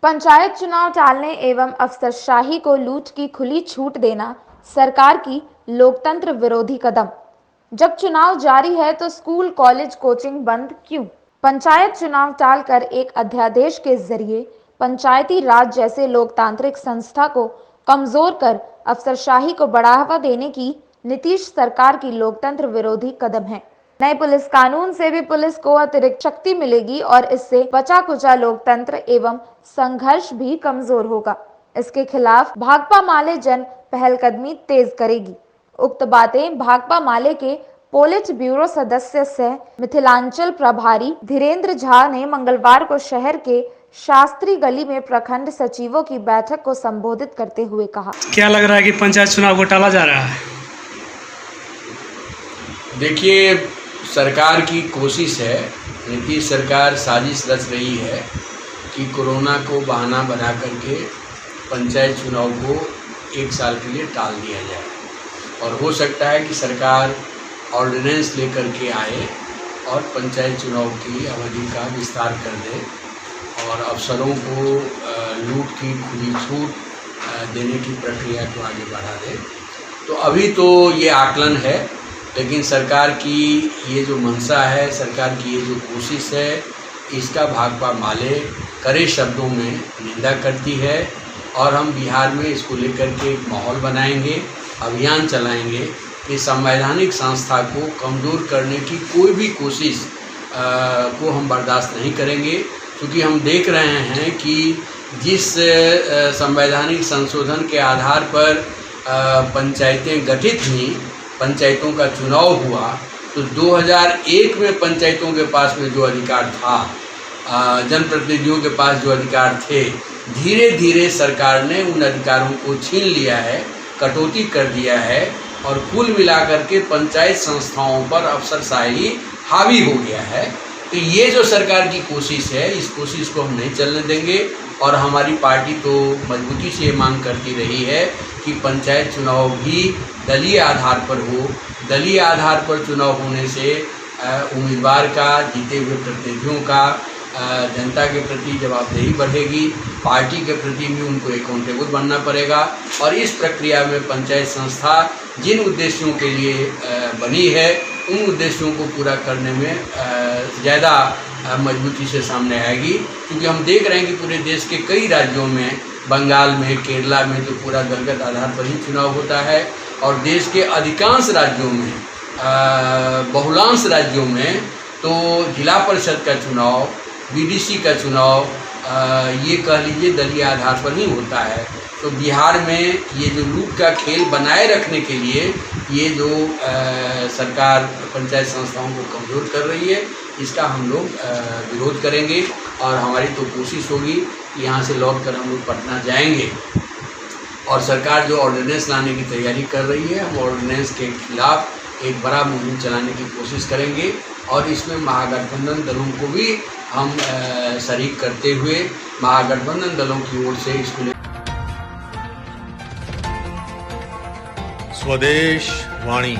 पंचायत चुनाव टालने एवं अफसरशाही को लूट की खुली छूट देना सरकार की लोकतंत्र विरोधी कदम। जब चुनाव जारी है तो स्कूल, कॉलेज, कोचिंग बंद क्यों? पंचायत चुनाव टालकर एक अध्यादेश के जरिए पंचायती राज जैसे लोकतांत्रिक संस्था को कमजोर कर अफसरशाही को बढ़ावा देने की नीतीश सरकार की लोकतंत्र विरोधी कदम है। नए पुलिस कानून से भी पुलिस को अतिरिक्त शक्ति मिलेगी और इससे बचा कुचा लोकतंत्र एवं संघर्ष भी कमजोर होगा। इसके खिलाफ भाकपा माले जन पहलकदमी तेज करेगी। उक्त बातें भाकपा माले के पोलिट ब्यूरो सदस्य सह मिथिलांचल प्रभारी धीरेन्द्र झा ने मंगलवार को शहर के शास्त्री गली में प्रखंड सचिवों की बैठक को संबोधित करते हुए कहा। क्या लग रहा है कि पंचायत चुनाव को टाला जा रहा है? देखिए, सरकार की कोशिश है, नीतीश सरकार साजिश रच रही है कि कोरोना को बहाना बना करके पंचायत चुनाव को 1 साल के लिए टाल दिया जाए। और हो सकता है कि सरकार ऑर्डिनेंस लेकर के आए और पंचायत चुनाव की अवधि का विस्तार कर दे और अफसरों को लूट की खुली छूट देने की प्रक्रिया को आगे बढ़ा दे। तो अभी तो ये आकलन है, लेकिन सरकार की ये जो मंशा है, सरकार की ये जो कोशिश है, इसका भाकपा माले कड़े शब्दों में निंदा करती है। और हम बिहार में इसको लेकर के एक माहौल बनाएंगे, अभियान चलाएंगे कि संवैधानिक संस्था को कमज़ोर करने की कोई भी कोशिश को हम बर्दाश्त नहीं करेंगे। क्योंकि हम देख रहे हैं कि जिस संवैधानिक संशोधन के आधार पर पंचायतें गठित हुई, पंचायतों का चुनाव हुआ, तो 2001 में पंचायतों के पास में जो अधिकार था, जनप्रतिनिधियों के पास जो अधिकार थे, धीरे धीरे सरकार ने उन अधिकारों को छीन लिया है, कटौती कर दिया है और कुल मिलाकर के पंचायत संस्थाओं पर अफसरशाही हावी हो गया है। तो ये जो सरकार की कोशिश है, इस कोशिश को हम नहीं चलने देंगे। और हमारी पार्टी तो मजबूती से ये मांग करती रही है कि पंचायत चुनाव भी दलीय आधार पर हो। दलीय आधार पर चुनाव होने से उम्मीदवार का, जीते हुए प्रतिनिधियों का जनता के प्रति जवाबदेही बढ़ेगी, पार्टी के प्रति भी उनको अकाउंटेबल बनना पड़ेगा। और इस प्रक्रिया में पंचायत संस्था जिन उद्देश्यों के लिए बनी है, उन उद्देश्यों को पूरा करने में ज़्यादा मजबूती से सामने आएगी। क्योंकि हम देख रहे हैं कि पूरे देश के कई राज्यों में, बंगाल में, केरला में तो पूरा दलगत आधार पर ही चुनाव होता है। और देश के अधिकांश राज्यों में, बहुलांश राज्यों में तो जिला परिषद का चुनाव, बीडीसी का चुनाव, ये कह लीजिए दलीय आधार पर ही होता है। तो बिहार में ये जो लूट का खेल बनाए रखने के लिए ये जो सरकार पंचायत संस्थाओं को कमज़ोर कर रही है, इसका हम लोग विरोध करेंगे। और हमारी तो कोशिश होगी कि यहाँ से लौट कर हम लोग पटना जाएंगे। और सरकार जो ऑर्डिनेंस लाने की तैयारी कर रही है, हम ऑर्डिनेंस के खिलाफ एक बड़ा मुहिम चलाने की कोशिश करेंगे। और इसमें महागठबंधन दलों को भी हम शरीक करते हुए महागठबंधन दलों की ओर से इसको स्वदेश वाणी।